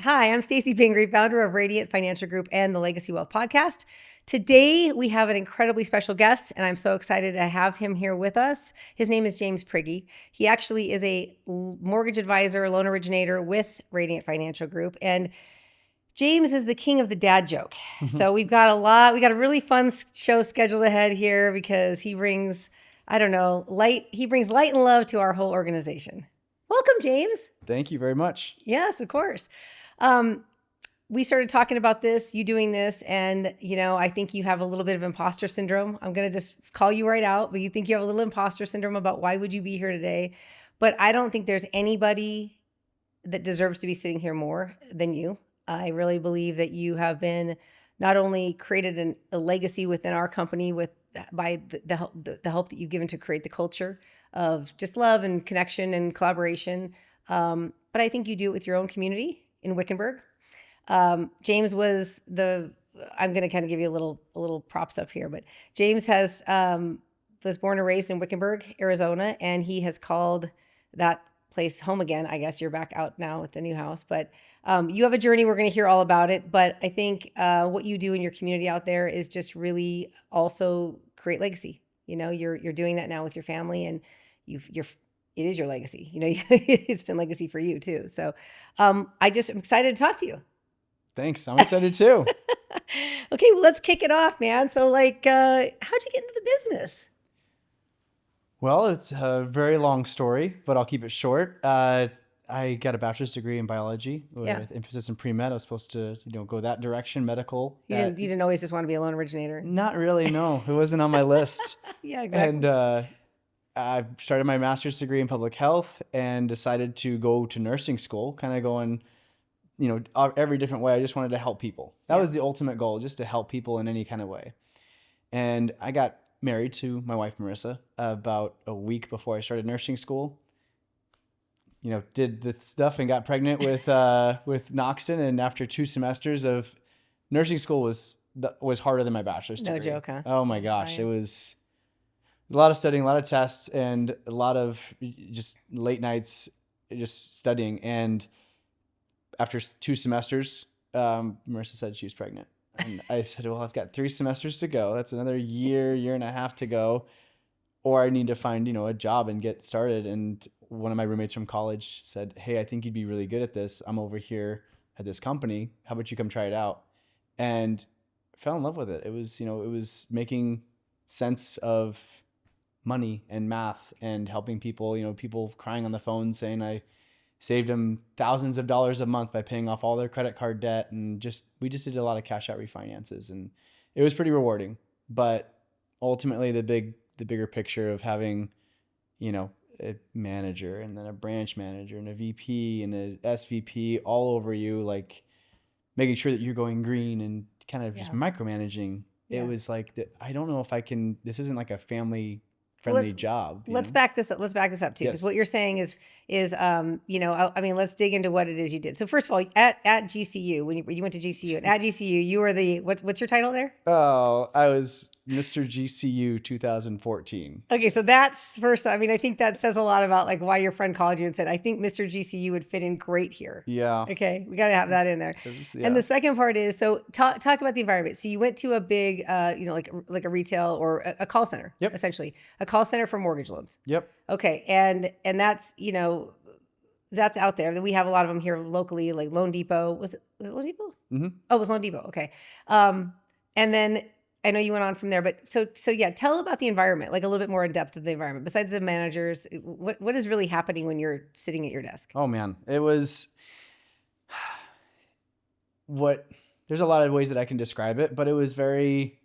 Hi, I'm Stacy Pingree, founder of Radiant Financial Group and the Legacy Wealth Podcast. Today, we have an incredibly special guest, and I'm so excited to have him here with us. His name is James Prigge. He actually is a mortgage advisor, loan originator with Radiant Financial Group, and James is the king of the dad joke. So we got a really fun show scheduled ahead here because he brings, light and love to our whole organization. Welcome, James. Thank you very much. Yes, of course. We started talking about this, you doing this, and I think you have a little bit of imposter syndrome. I'm going to just call you right out, but you think you have a little imposter syndrome about why would you be here today. But I don't think there's anybody that deserves to be sitting here more than you. I really believe that you have been not only created a legacy within our company by the help that you've given to create the culture of just love and connection and collaboration. But I think you do it with your own community in Wickenburg. James was I'm going to kind of give you a little props up here, but James was born and raised in Wickenburg, Arizona, and he has called that place home again. I guess you're back out now with the new house, but you have a journey. We're going to hear all about it. But I think what you do in your community out there is just really also create legacy. You're doing that now with your family, and it is your legacy. It's been legacy for you too. So I'm excited to talk to you. Thanks. I'm excited too. Okay, well, let's kick it off, man. So how'd you get into the business? Well, it's a very long story, but I'll keep it short. I got a bachelor's degree in biology with emphasis in pre-med. I was supposed to, go that direction, medical. You didn't always just want to be a loan originator? Not really, no. It wasn't on my list. Yeah, exactly. And I started my master's degree in public health and decided to go to nursing school, kind of going, every different way. I just wanted to help people. That was the ultimate goal, just to help people in any kind of way. And I got married to my wife, Marissa, about a week before I started nursing school. Did the stuff and got pregnant with Noxton. And after 2 semesters of nursing school was harder than my bachelor's degree. No joke, huh? Oh my gosh. It was a lot of studying, a lot of tests, and a lot of just late nights just studying. And after 2 semesters, Marissa said she was pregnant. And I said, well, I've got 3 semesters to go. That's another year and a half to go. Or I need to find, a job and get started. And one of my roommates from college said, hey, I think you'd be really good at this. I'm over here at this company. How about you come try it out? And fell in love with it. It was, it was making sense of money and math and helping people, people crying on the phone saying I saved them thousands of dollars a month by paying off all their credit card debt. And we just did a lot of cash out refinances, and it was pretty rewarding. But ultimately the bigger picture of having, a manager and then a branch manager and a VP and a SVP all over you, like making sure that you're going green and kind of just micromanaging. Yeah. It was like that. I don't know if I can, this isn't like a family friendly job. Let's back this up. Let's back this up too. Because what you're saying is, let's dig into what it is you did. So first of all, at GCU, when you went to GCU, and at GCU, you were what's your title there? Oh, I was Mr. GCU 2014. Okay. So that's first. I think that says a lot about why your friend called you and said, I think Mr. GCU would fit in great here. Yeah. Okay. We got to have that in there. Yeah. And the second part is, so talk about the environment. So you went to a big, like a retail or a call center, essentially a call center for mortgage loans. Yep. Okay. And that's, that's out there. We have a lot of them here locally, like Loan Depot. Was it Loan Depot? Mm-hmm. Oh, it was Loan Depot. Okay. And then I know you went on from there, but so yeah, tell about the environment, like a little bit more in depth of the environment. Besides the managers, what is really happening when you're sitting at your desk? Oh man, it was there's a lot of ways that I can describe it, but it was very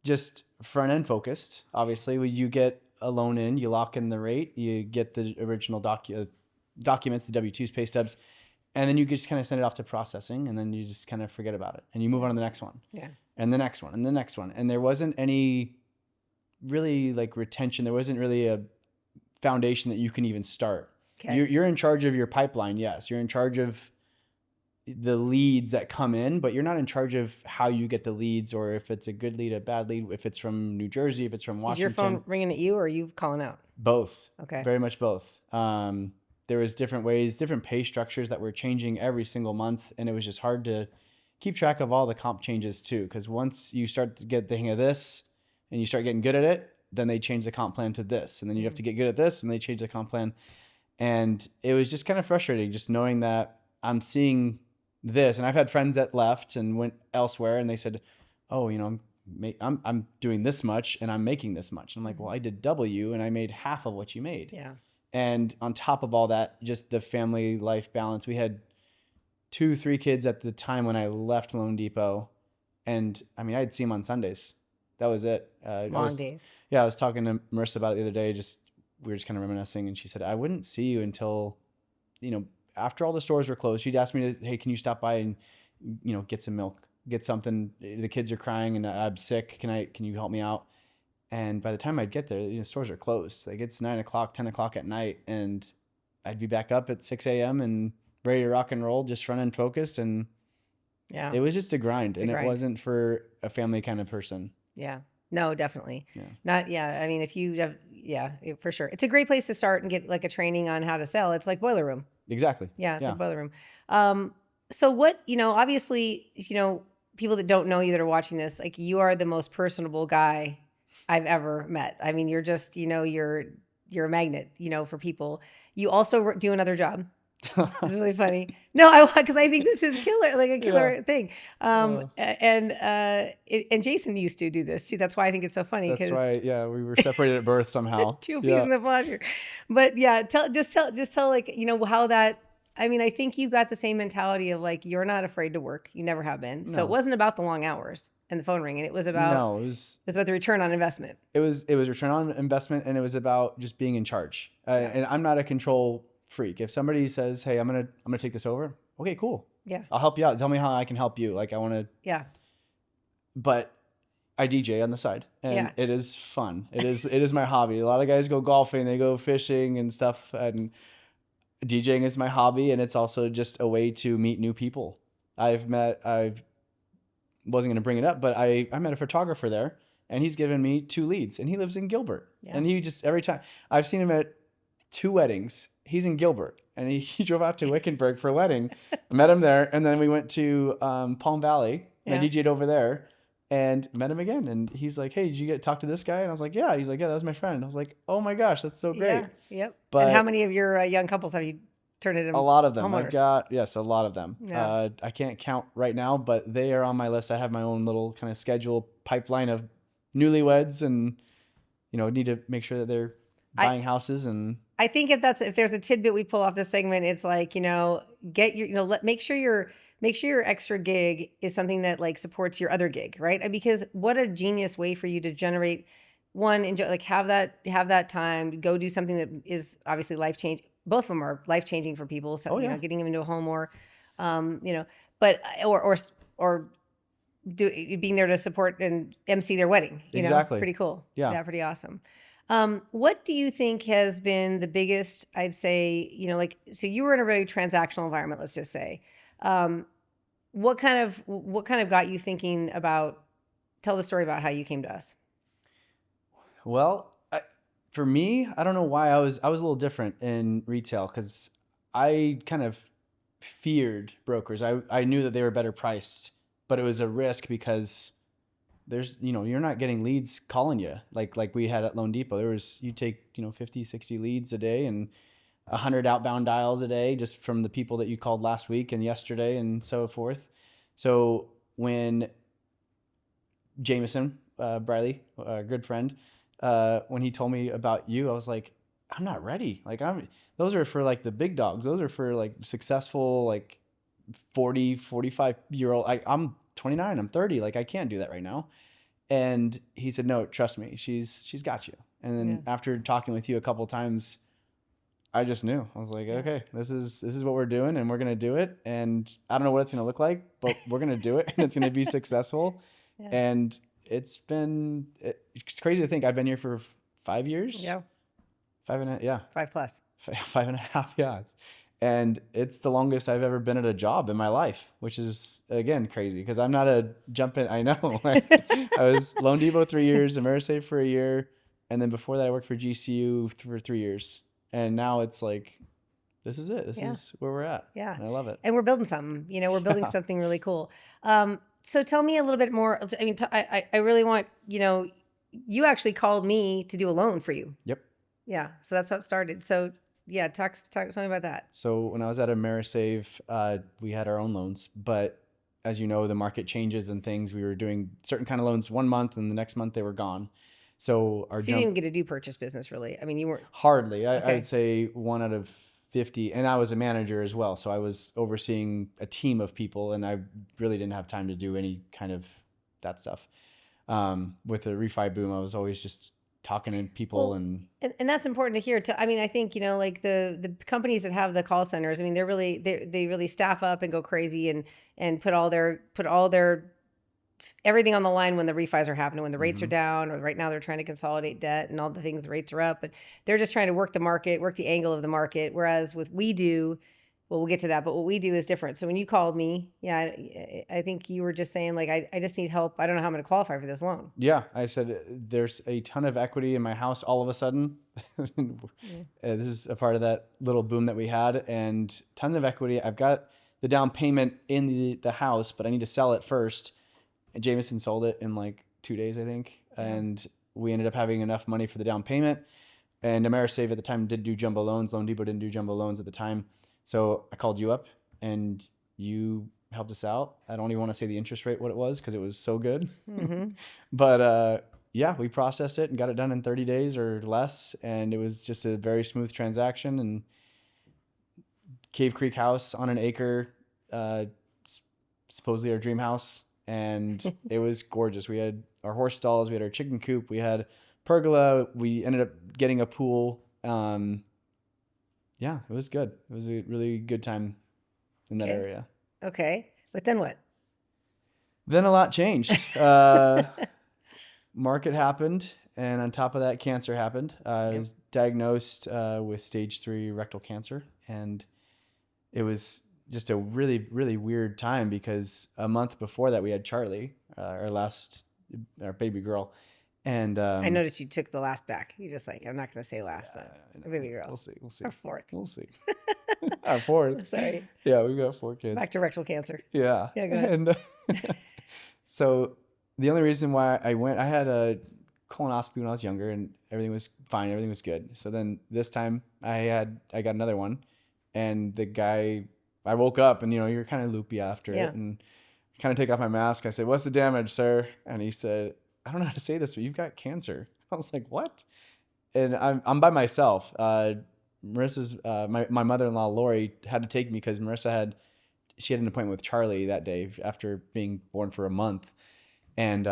just front end focused. Obviously, when you get a loan in, you lock in the rate, you get the original documents, the W-2s, pay stubs, and then you just kind of send it off to processing, and then you just kind of forget about it, and you move on to the next one. Yeah. And the next one, and the next one. And there wasn't any really retention. There wasn't really a foundation that you can even start. Okay. You're in charge of your pipeline, yes. You're in charge of the leads that come in, but you're not in charge of how you get the leads, or if it's a good lead, a bad lead, if it's from New Jersey, if it's from Washington. Is your phone ringing at you, or are you calling out? Both. Okay. Very much both. there was different ways, different pay structures that were changing every single month. And it was just hard to keep track of all the comp changes too. Because once you start to get the hang of this and you start getting good at it, then they change the comp plan to this. And then you have to get good at this and they change the comp plan. And it was just kind of frustrating just knowing that I'm seeing this. And I've had friends that left and went elsewhere and they said, oh, I'm doing this much and I'm making this much. And I'm like, well, I did double you and I made half of what you made. Yeah. And on top of all that, just the family life balance. We had 2-3 kids at the time when I left Loan Depot. And I mean, I'd see them on Sundays. That was it. Long days. Yeah. I was talking to Marissa about it the other day. We were just kind of reminiscing and she said, I wouldn't see you until, after all the stores were closed. She'd ask me hey, can you stop by and, get some milk, get something. The kids are crying and I'm sick. Can you help me out? And by the time I'd get there, stores are closed. Like it's 9 o'clock, 10 o'clock at night. And I'd be back up at 6 a.m. and ready to rock and roll, just running focused. And yeah, it was just a grind. It wasn't for a family kind of person. Yeah, no, definitely Yeah. I mean, if you have, for sure. It's a great place to start and get like a training on how to sell. It's like boiler room. Exactly. Yeah. It's like boiler room. So what, obviously, people that don't know you that are watching this, like you are the most personable guy I've ever met. I mean, you're just, you're a magnet, for people. You also do another job. It's really funny. No, because I think this is a killer thing. And Jason used to do this too. That's why I think it's so funny. That's right. Yeah, we were separated at birth somehow. Two peas in a pod here. But yeah, tell how that. I mean, I think you've got the same mentality of like you're not afraid to work. You never have been. So it wasn't about the long hours and the phone ringing. It was about it was about the return on investment. It was return on investment, and it was about just being in charge. And I'm not a control freak. If somebody says, "Hey, I'm gonna take this over," okay, cool. Yeah, I'll help you out. Tell me how I can help you. Like I want to. Yeah. But I DJ on the side, and it is fun. It is my hobby. A lot of guys go golfing, they go fishing and stuff, and DJing is my hobby, and it's also just a way to meet new people. I wasn't going to bring it up, but I met a photographer there, and he's given me 2 leads, and he lives in Gilbert. Yeah. And he just, every time, I've seen him at 2 weddings. He's in Gilbert, and he drove out to Wickenburg for a wedding. I met him there, and then we went to Palm Valley, and I DJ'd over there, and met him again. And he's like, hey, did you get to talk to this guy? And I was like, yeah. He's like, yeah, that was my friend. I was like, oh my gosh, that's so great. Yeah. Yep. But and how many of your young couples have you turned into a lot of them. homeowners? I've got, a lot of them. Yeah. I can't count right now, but they are on my list. I have my own little kind of schedule pipeline of newlyweds and, need to make sure that they're buying houses. And I think if there's a tidbit we pull off this segment, it's like, get your, make sure your extra gig is something that like supports your other gig, right? Because what a genius way for you to generate enjoy, like have that time, go do something that is obviously life change. Both of them are life changing for people. So, getting them into a home or, but, or being there to support and MC their wedding, exactly. Pretty cool. Yeah. Pretty awesome. What do you think has been the biggest, I'd say, so you were in a very transactional environment, let's just say. What kind of got you thinking about, tell the story about how you came to us. Well, for me, I don't know why I was a little different in retail because I kind of feared brokers. I knew that they were better priced, but it was a risk because there's, you're not getting leads calling you like we had at Loan Depot. You take, 50, 60 leads a day and 100 outbound dials a day just from the people that you called last week and yesterday and so forth. So when Jameson, Briley, a good friend, when he told me about you, I was like, I'm not ready. Like those are for like the big dogs. Those are for like successful, like 40, 45-year-old. I'm 29, I'm 30. Like I can't do that right now. And he said, no, trust me. She's got you. And then after talking with you a couple of times, I just knew. I was like, okay, this is what we're doing and we're going to do it. And I don't know what it's going to look like, but we're going to do it and it's going to be successful. Yeah. And it's crazy to think I've been here for 5 years. Yeah. 5.5. Yeah. 5 plus. 5.5. Yeah. And it's the longest I've ever been at a job in my life, which is, again, crazy because I'm not a jump in. I know. I was Loan Depot 3 years, AmeriSave for a year. And then before that, I worked for GCU for 3 years. And now it's like this is it. This Yeah. is where we're at. Yeah. And I love it. And we're building something, we're building Yeah. something really cool. So tell me a little bit more. I mean, I really want, you actually called me to do a loan for you. Yep. Yeah. So that's how it started. So yeah, tell me about that. So when I was at Amerisave, we had our own loans, but as you know, the market changes and things. We were doing certain kind of loans one month, and the next month they were gone. So our So you didn't even get to do purchase business really. I mean, you weren't. hardly. I Okay. would say 1 out of 50, and I was a manager as well, so I was overseeing a team of people, and I really didn't have time to do any kind of that stuff. With the refi boom, I was always just talking to people. Well, and that's important to hear. I mean, I think like the companies that have the call centers. I mean, they really staff up and go crazy and put all their everything on the line when the refis are happening, when the rates are down, or right now they're trying to consolidate debt and all the things. The rates are up, but they're just trying to work the market, work the angle of the market. Whereas with well, we'll get to that, but what we do is different. So when you called me, yeah, I think you were just saying like, I just need help. I don't know how I'm going to qualify for this loan. Yeah, I said there's a ton of equity in my house all of a sudden. This is a part of that little boom that we had, and tons of equity. I've got the down payment in the house, but I need to sell it first. And Jameson sold it in like 2 days, I think, and we ended up having enough money for the down payment. And Amerisave at the time did do jumbo loans. Loan Depot didn't do jumbo loans at the time. So I called you up and you helped us out. I don't even want to say the interest rate, what it was, because it was so good. But yeah, we processed it and got it done in 30 days or less. And it was just a very smooth transaction. And Cave Creek house on an acre, supposedly our dream house. And it was gorgeous. We had our horse stalls, we had our chicken coop, we had pergola. We ended up getting a pool. Yeah, it was good. It was a really good time in that area. Okay. But then what? Then a lot changed. Market happened. And on top of that, cancer happened. I was diagnosed with stage 3 rectal cancer. And it was just a really, really weird time because a month before that, we had Charlie, our baby girl. And I noticed you took the last back. You just like, I'm not going to say last. Baby girl. We'll see. Our fourth. We'll see. Our fourth. Sorry. Yeah, we've got 4 kids. Back to rectal cancer. Yeah. Yeah, go ahead. And so the only reason why I had a colonoscopy when I was younger, and everything was fine. Everything was good. So then this time I got another one, and the guy, I woke up and you're kind of loopy after it, and kind of take off my mask. I said, "What's the damage, sir?" And he said, "I don't know how to say this, but you've got cancer." I was like, "What?" And I'm by myself. Marissa's my mother-in-law Lori had to take me because Marissa had an appointment with Charlie that day after being born for a month, and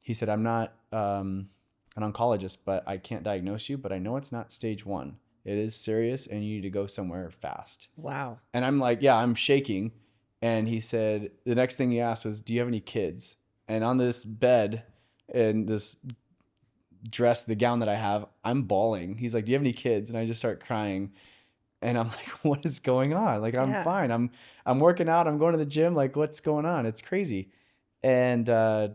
he said, "I'm not an oncologist, but I can't diagnose you, but I know it's not stage 1. It is serious, and you need to go somewhere fast." Wow. And I'm like, "Yeah," I'm shaking. And he said, the next thing he asked was, "Do you have any kids?" And on this bed, in this dress, the gown that I have, I'm bawling. He's like, "Do you have any kids?" And I just start crying. And I'm like, "What is going on? Like, I'm fine. I'm working out. I'm going to the gym. Like, what's going on? It's crazy." And I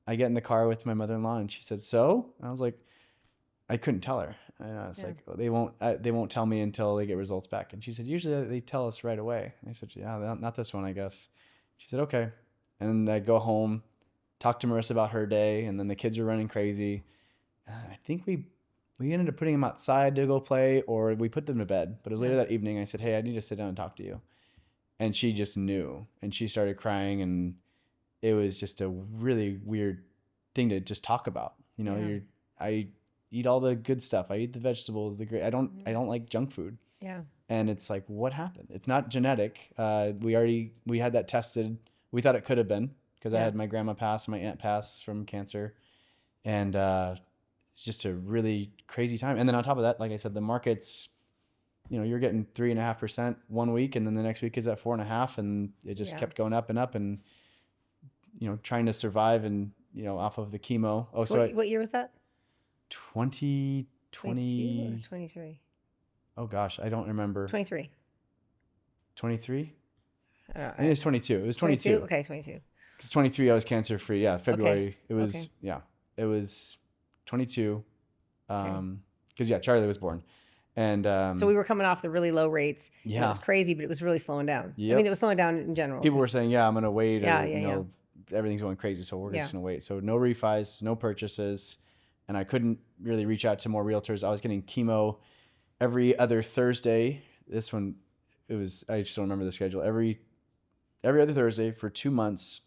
get in the car with my mother-in-law, and she said, "So?" I was like, I couldn't tell her. And I was like, they won't tell me until they get results back. And she said, "Usually they tell us right away." And I said, "Yeah, not this one, I guess." She said, "Okay." And I go home, talk to Marissa about her day, and then the kids are running crazy. I think we ended up putting them outside to go play, or we put them to bed. But it was later that evening. I said, "Hey, I need to sit down and talk to you." And she just knew, and she started crying, and it was just a really weird thing to just talk about. I eat all the good stuff. I eat the vegetables, I don't like junk food. Yeah. And it's like, what happened? It's not genetic. We had that tested. We thought it could have been because I had my grandma pass, my aunt pass from cancer. And it's just a really crazy time. And then on top of that, like I said, the market's, you're getting 3.5% one week, and then the next week is at 4.5%, and it just kept going up and up, and trying to survive and off of the chemo. Oh, so what year was that? 2020. 23. Oh gosh, I don't remember. 23. 23? I think it's 22. It was 22. Okay, 22. Because 23 I was cancer free. Yeah, February. Okay. It was it was 22. Because Charlie was born. And So we were coming off the really low rates, and it yeah, was crazy, but it was really slowing down. I mean, yep. it was slowing down in general. People were Just saying, yeah, I'm gonna wait, yeah, or yeah, yeah, everything's going crazy, so we're yeah. just gonna wait. So no refis, no purchases, and I couldn't really reach out to more realtors. I was getting chemo every other Thursday. This one, I just don't remember the schedule. Every other Thursday for 2 months,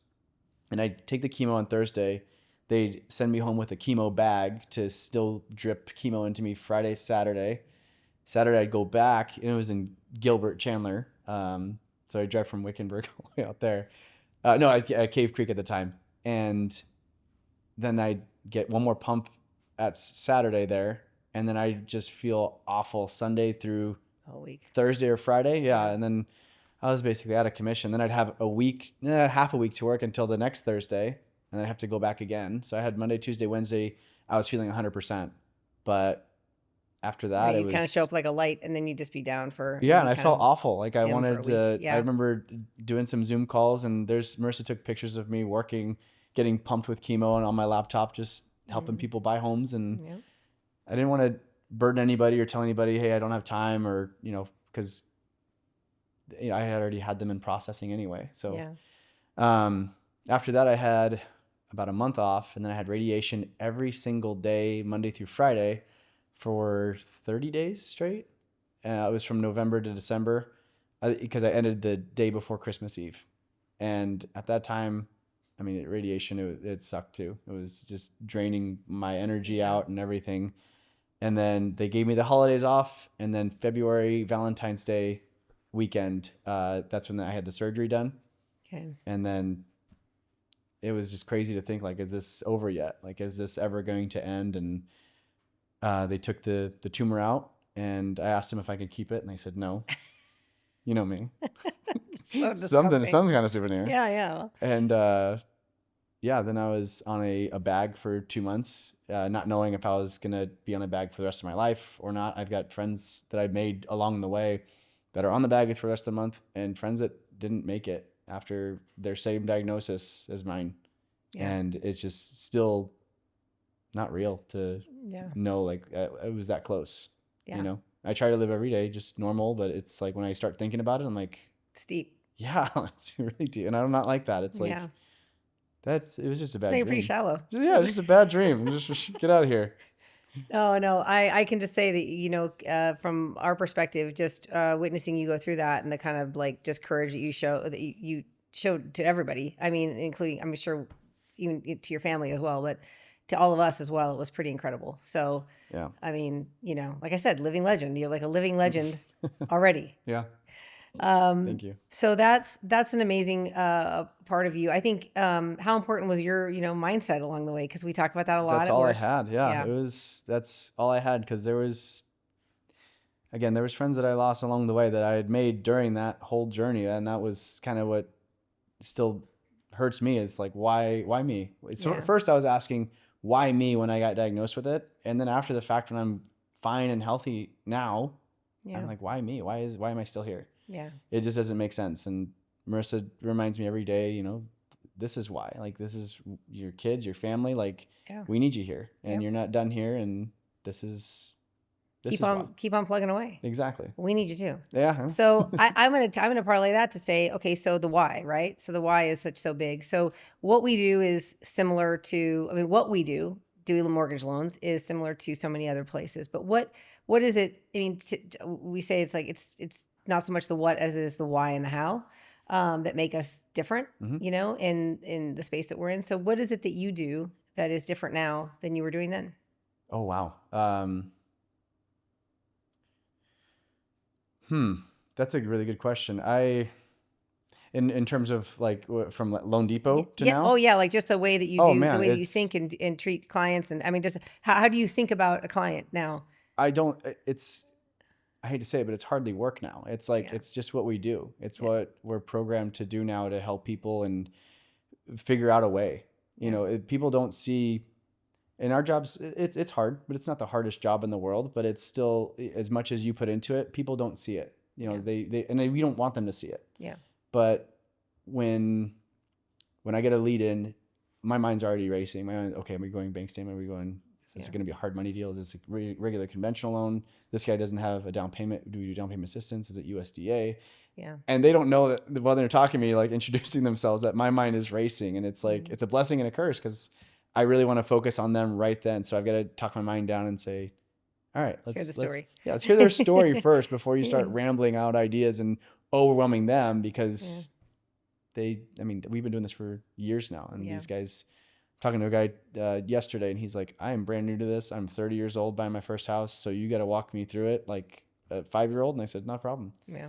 and I'd take the chemo on Thursday. They'd send me home with a chemo bag to still drip chemo into me Friday, Saturday. Saturday I'd go back, and it was in Gilbert, Chandler. So I'd drive from Wickenburg all the way out there. No, at Cave Creek at the time. And then I'd get one more pump at Saturday there. And then I just feel awful Sunday through Whole week. Thursday or Friday. Yeah. Yeah. And then I was basically out of commission. Then I'd have half a week to work until the next Thursday. And then I'd have to go back again. So I had Monday, Tuesday, Wednesday. I was feeling 100%. But after that, you it was kind of show up like a light, and then you just be down for. yeah, and I felt awful. Like I dim for a wanted week. to. Yeah. I remember doing some Zoom calls, and Marissa took pictures of me working, getting pumped with chemo, and on my laptop, just helping people buy homes. And Yeah. I didn't want to burden anybody or tell anybody, hey, I don't have time, or because I had already had them in processing anyway. So Yeah. after that, I had about a month off, and then I had radiation every single day, Monday through Friday, for 30 days straight. It was from November to December, because I ended the day before Christmas Eve. And at that time, I mean, radiation, it sucked too. It was just draining my energy out and everything. And then they gave me the holidays off. And then February, Valentine's Day weekend, that's when I had the surgery done. Okay. And then it was just crazy to think, like, is this over yet? Like, is this ever going to end? And they took the tumor out, and I asked them if I could keep it, and they said no. You know me. So some disgusting. kind of souvenir. Yeah, yeah. And then I was on a bag for 2 months, not knowing if I was gonna be on a bag for the rest of my life or not. I've got friends that I made along the way that are on the bag for the rest of the month, and friends that didn't make it after their same diagnosis as mine. Yeah. And it's just still not real to know, like, it was that close. Yeah. I try to live every day just normal, but it's like when I start thinking about it, I'm like, it's deep. Yeah, it's really deep, and I'm not like that. It's like it was just a bad dream. Pretty shallow. Yeah, it's just a bad dream. Just get out of here. Oh no, I can just say that from our perspective, just witnessing you go through that, and the kind of like just courage that you showed to everybody. I mean, including, I'm sure, even to your family as well, but to all of us as well, it was pretty incredible. So Yeah. I mean, like I said, living legend. You're like a living legend already. Yeah. Thank you. So that's an amazing part of you. I think how important was your mindset along the way, because we talk about that a lot. That's at all I work. had. Yeah. That's all I had, because there was friends that I lost along the way that I had made during that whole journey, and that was kind of what still hurts me, is like, why me? So at first I was asking, why me, when I got diagnosed with it, and then after the fact, when I'm fine and healthy now, I'm like, why me? Why am I still here? Yeah. It just doesn't make sense. And Marissa reminds me every day, this is why. Like, this is your kids, your family. Like, we need you here, and you're not done here. And this is keep on plugging away. Exactly. We need you too. Yeah. So I'm gonna parlay that to say, okay, so the why, right? So the why is so big. So what we do is similar to, I mean, what we do mortgage loans is similar to so many other places. But what is it? I mean, we say it's like it's not so much the what as it is the why and the how that make us different, in the space that we're in. So what is it that you do that is different now than you were doing then? Oh, wow. That's a really good question. In terms of like from Loan Depot to now? Oh yeah, like just the way that you Oh, do, man, the way that you think and treat clients, and I mean, just how do you think about a client now? I hate to say it, but it's hardly work now. It's like it's just what we do. It's what we're programmed to do now, to help people and figure out a way. People don't see. In our jobs, it's hard, but it's not the hardest job in the world. But it's still, as much as you put into it, people don't see it. We don't want them to see it. Yeah. But when I get a lead in, my mind's already racing. Okay, are we going bank statement? Are we going Is this going to be a hard money deal? Is this a regular conventional loan? This guy doesn't have a down payment. Do we do down payment assistance? Is it USDA? Yeah. And they don't know that while they're talking to me, like introducing themselves, that my mind is racing. And it's like, it's a blessing and a curse because I really want to focus on them right then. So I've got to talk my mind down and say, all right, let's hear their story first before you start rambling out ideas and overwhelming them, because we've been doing this for years now. And these guys, talking to a guy yesterday, and he's like, I am brand new to this. I'm 30 years old, buying my first house. So you got to walk me through it like a 5-year-old. And I said, not a problem. Yeah.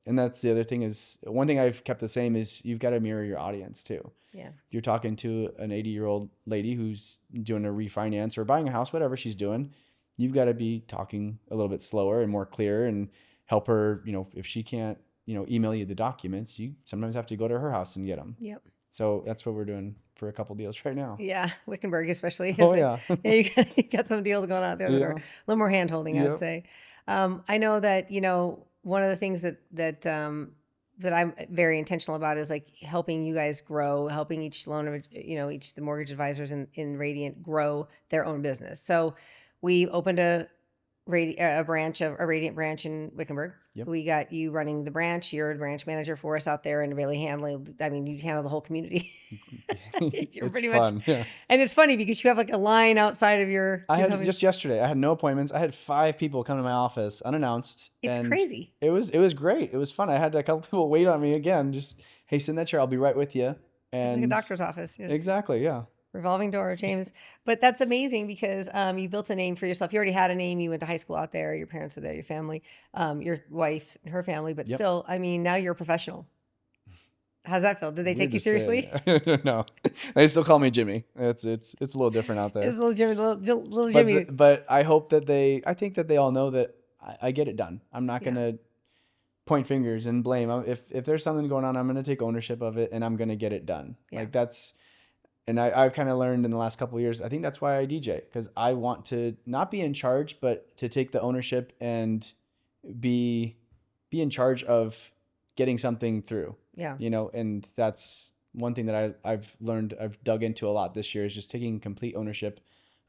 And that's the other thing is, one thing I've kept the same is you've got to mirror your audience too. Yeah. You're talking to an 80-year-old lady who's doing a refinance or buying a house, whatever she's doing. You've got to be talking a little bit slower and more clear and help her, if she can't, email you the documents, you sometimes have to go to her house and get them. Yep. So that's what we're doing for a couple deals right now. Yeah. Wickenburg, especially. Oh, yeah. You got some deals going out there that are a little more hand holding, I would say. I know that, one of the things that I'm very intentional about is like helping you guys grow, helping each the mortgage advisors in Radiant grow their own business. So we opened a Radiant branch in Wickenburg. Yep. We got you running the branch. You're a branch manager for us out there and really you handle the whole community. You're it's pretty fun. much, yeah. And it's funny because you have like a line outside of your. Just yesterday, I had no appointments. I had 5 people come to my office unannounced. It's crazy. It was great. It was fun. I had a couple people wait on me again. Just, hey, sit in that chair. I'll be right with you. And it's like a doctor's office. Exactly. Yeah. Revolving door, James. But that's amazing because you built a name for yourself. You already had a name. You went to high school out there. Your parents are there, your family, your wife and her family. But still, now you're a professional. How's that feel? Did they take you seriously? No, they still call me Jimmy. It's a little different out there. It's little Jimmy, little Jimmy. But I hope that I think that they all know that I get it done. I'm not going to point fingers and blame. If there's something going on, I'm going to take ownership of it and I'm going to get it done. Yeah. Like that's. And I've kind of learned in the last couple of years, I think that's why I DJ, because I want to not be in charge, but to take the ownership and be in charge of getting something through. Yeah. And that's one thing that I've learned, I've dug into a lot this year, is just taking complete ownership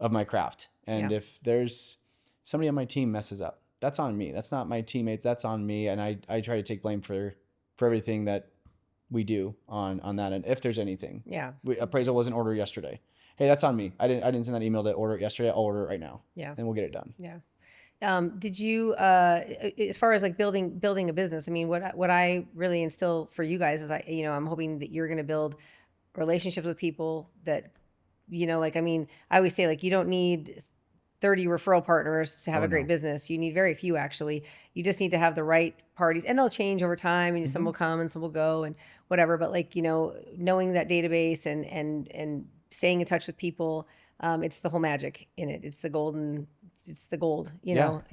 of my craft. And if there's somebody on my team messes up, that's on me. That's not my teammates. That's on me. And I try to take blame for everything that we do on that end, if there's anything. Yeah. Appraisal wasn't ordered yesterday. Hey, that's on me. I didn't send that email to order it yesterday. I'll order it right now. Yeah. And we'll get it done. Yeah. Did you, as far as like building a business, what I really instill for you guys is I'm hoping that you're going to build relationships with people that, I always say like, you don't need 30 referral partners to have a great business. You need very few, actually. You just need to have the right parties, and they'll change over time, and some will come and some will go and whatever. But knowing that database and staying in touch with people, it's the whole magic in it. It's the gold, you know.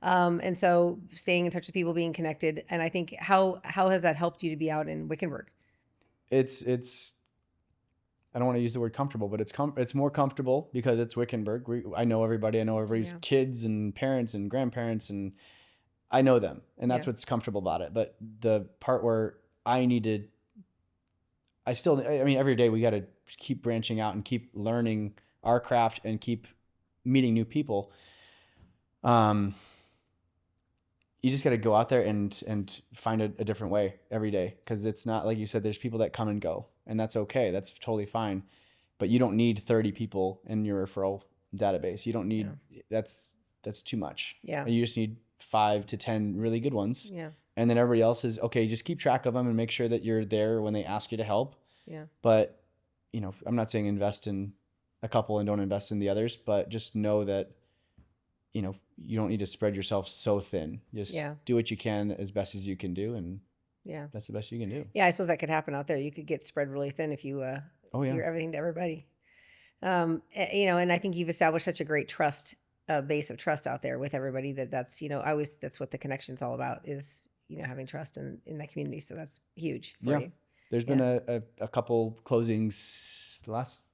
And so staying in touch with people, being connected. And I think how has that helped you to be out in Wickenburg? It's I don't want to use the word comfortable, but it's more comfortable because it's Wickenburg. I know everybody. I know everybody's kids and parents and grandparents, and I know them. And that's what's comfortable about it. But the part where every day we got to keep branching out and keep learning our craft and keep meeting new people. You just got to go out there and find a different way every day. Cause it's not, like you said, there's people that come and go. And that's okay. That's totally fine. But you don't need 30 people in your referral database. You don't need, that's too much. Yeah. You just need 5 to 10 really good ones. Yeah. And then everybody else is okay. Just keep track of them and make sure that you're there when they ask you to help. Yeah. But, I'm not saying invest in a couple and don't invest in the others, but just know that, you don't need to spread yourself so thin. Just do what you can as best as you can do. And that's the best you can do. Yeah. I suppose that could happen out there. You could get spread really thin if you, you're everything to everybody. And I think you've established such a great base of trust out there with everybody that's what the connection's all about is, having trust in that community. So that's huge for you. There's been a couple closings last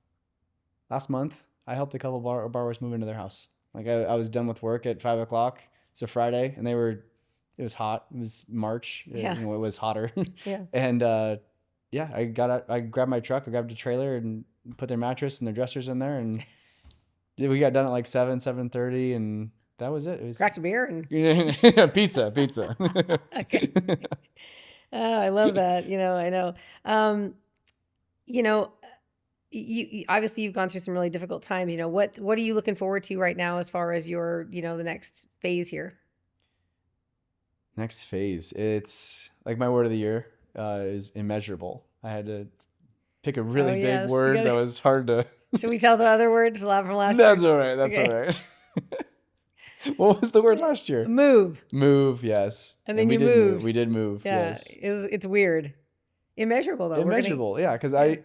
month. I helped a couple borrowers move into their house. Like I was done with work at 5:00. It's a Friday, and it was hot. It was March. It was hotter. Yeah. And I grabbed my truck, I grabbed a trailer and put their mattress and their dressers in there, and We got done at like 7:30, and that was it. It was Cracked a beer and pizza. okay. Oh, I love that. I know. You know, obviously you've gone through some really difficult times. What are you looking forward to right now as far as your, the next phase here? Next phase. It's like my word of the year is immeasurable. I had to pick a Oh, really big yes. You word that gotta, was hard to. should we tell the other words from last year? That's all right. That's all Okay. right. What was the word last year? Move. Move. Yes. And And then we you did move. moved. We did move. Yeah. Yes. It's weird. Immeasurable though. Immeasurable. Yeah. Because Yeah.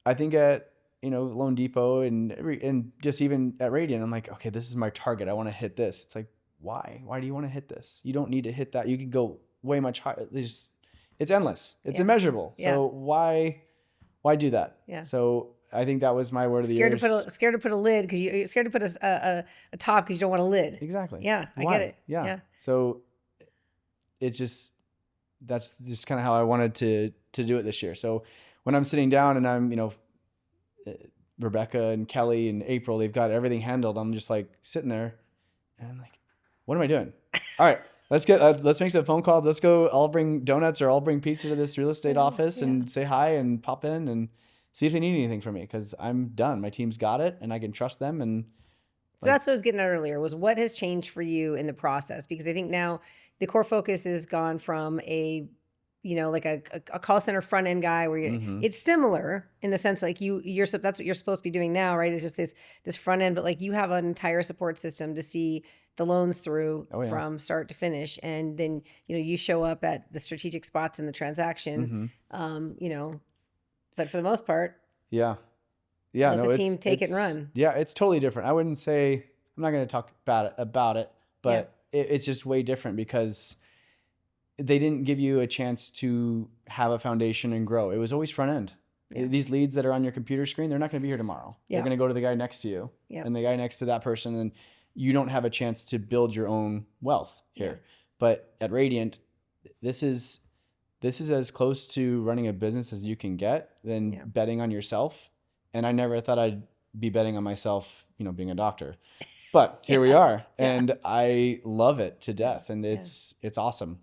I think at Loan Depot and just even at Radiant, I'm like, okay, this is my target. I want to hit this. It's like, why? Why do you want to hit this? You don't need to hit that. You can go way much higher. It's endless. It's Yeah. immeasurable. Yeah. So why do that? Yeah. So I think that was my word of the year. Scared to put a lid because you're scared to put a top because you don't want a lid. Exactly. Yeah, I Why? get it. Yeah. Yeah. So that's just kind of how I wanted to do it this year. So when I'm sitting down and I'm, Rebecca and Kelly and April, they've got everything handled. I'm just like sitting there and I'm like, what am I doing? All right, let's make some phone calls. Let's go. I'll bring donuts or I'll bring pizza to this real estate office and say hi and pop in and see if they need anything from me. Cause I'm done. My team's got it and I can trust them. And so that's what I was getting at earlier was what has changed for you in the process? Because I think now the core focus has gone from a like a call center front end guy where it's similar in the sense like that's what you're supposed to be doing now, right? It's just this front end, but like you have an entire support system to see the loans through from start to finish. And then, you show up at the strategic spots in the transaction, but for the most part, let the team take it and run. Yeah. It's totally different. I wouldn't say, I'm not going to talk about it, but it's just way different because they didn't give you a chance to have a foundation and grow. It was always front end. Yeah. These leads that are on your computer screen, they're not going to be here tomorrow. Yeah. They're going to go to the guy next to you and the guy next to that person. And you don't have a chance to build your own wealth here. Yeah. But at Radiant, this is as close to running a business as you can get than betting on yourself. And I never thought I'd be betting on myself, being a doctor. But here we are, and I love it to death, and it's awesome.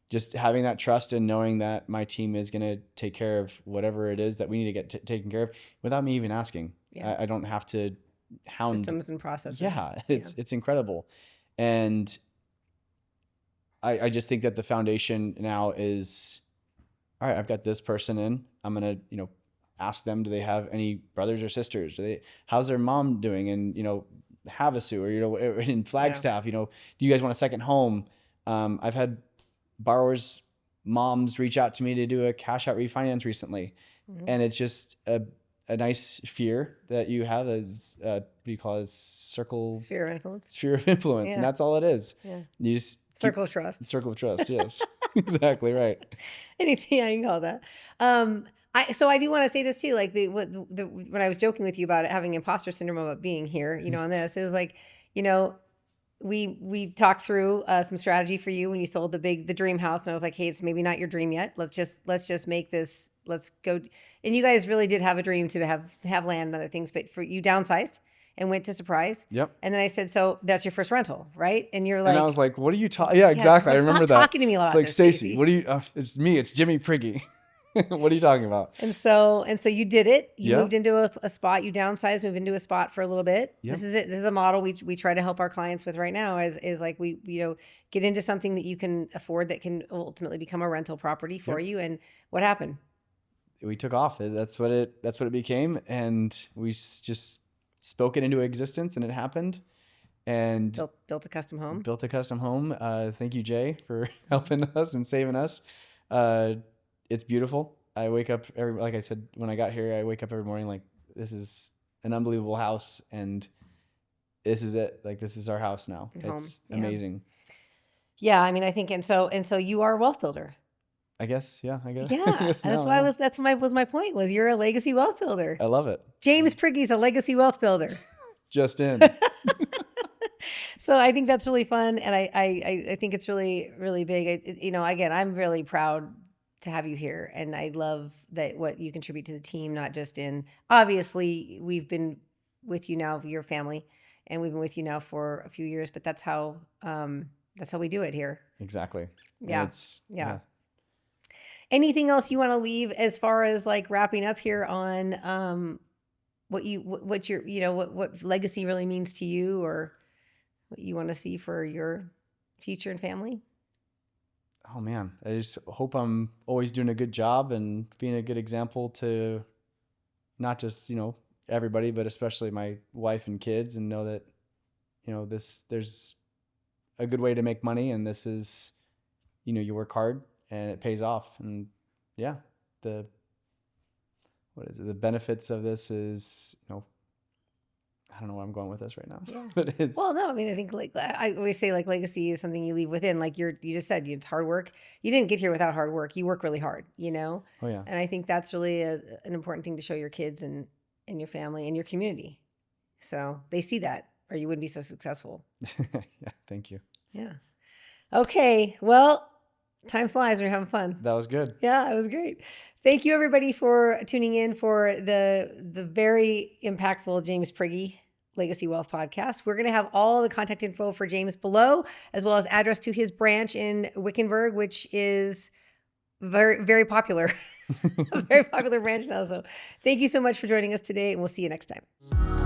Just having that trust and knowing that my team is going to take care of whatever it is that we need to get taken care of without me even asking. Yeah. I don't have to hound systems and processes. Yeah, it's incredible, and I just think that the foundation now is all right. I've got this person in. I'm gonna ask them, do they have any brothers or sisters? How's their mom doing? And, Havasu or, in Flagstaff, do you guys want a second home? I've had borrowers' moms reach out to me to do a cash out refinance recently. Mm-hmm. And it's just a nice fear that you have as, what do you call it? Sphere of influence. Yeah. And that's all it is. Yeah. You just circle of trust. Circle of trust. Yes, exactly right. Anything I can call that. So I do want to say this too, like when I was joking with you about it, having imposter syndrome about being here, on this, it was like, we talked through some strategy for you when you sold the dream house, and I was like, hey, it's maybe not your dream yet. Let's just make this. Let's go. And you guys really did have a dream to have land and other things, but for you downsized and went to Surprise. Yep. And then I said, so that's your first rental, right? And you're like, and I was like, what are you talking? Yeah, exactly. I remember that. Talking to me a lot. It's like, Stacy, what do you? It's me. It's Jimmy Prigge. What are you talking about? And so you did it. You moved into a spot. You downsized, moved into a spot for a little bit. Yep. This is it. This is a model we try to help our clients with right now. Is like we get into something that you can afford that can ultimately become a rental property for you. And what happened? We took off. That's what it became, and we just spoke it into existence, and it happened. And built a custom home. Built a custom home. Thank you, Jay, for helping us and saving us. It's beautiful. I wake up like I said, when I got here, I wake up every morning like, this is an unbelievable house, and this is it. Like, this is our house now. It's amazing. Yeah, I mean, I think, and so you are a wealth builder. I guess, yeah. Yeah, that's my point. Was you're a legacy wealth builder. I love it. James Prigge's a legacy wealth builder. Just in. So I think that's really fun, and I think it's really, really big. Again, I'm really proud to have you here, and I love that what you contribute to the team, not just in, obviously we've been with you now, your family, and we've been with you now for a few years. But that's how we do it here. Exactly. Yeah. And it's, Yeah. Anything else you want to leave as far as like wrapping up here on what your what legacy really means to you, or what you want to see for your future and family? Oh man, I just hope I'm always doing a good job and being a good example to not just, everybody, but especially my wife and kids, and know that, there's a good way to make money, and this is, you work hard and it pays off. And yeah, the benefits of this is, I don't know where I'm going with this right now. Yeah. But it's, Well, no, I mean, I think like I always say, like legacy is something you leave within. Like you just said, it's hard work. You didn't get here without hard work. You work really hard, oh yeah. And I think that's really an important thing to show your kids and your family and your community. So they see that, or you wouldn't be so successful. Yeah. Thank you. Yeah. Okay. Well, time flies when you're having fun. That was good. Yeah, it was great. Thank you everybody for tuning in for the very impactful James Prigge Legacy Wealth Podcast. We're going to have all the contact info for James below, as well as address to his branch in Wickenburg, which is very, very popular. A very popular branch now. So thank you so much for joining us today, and we'll see you next time.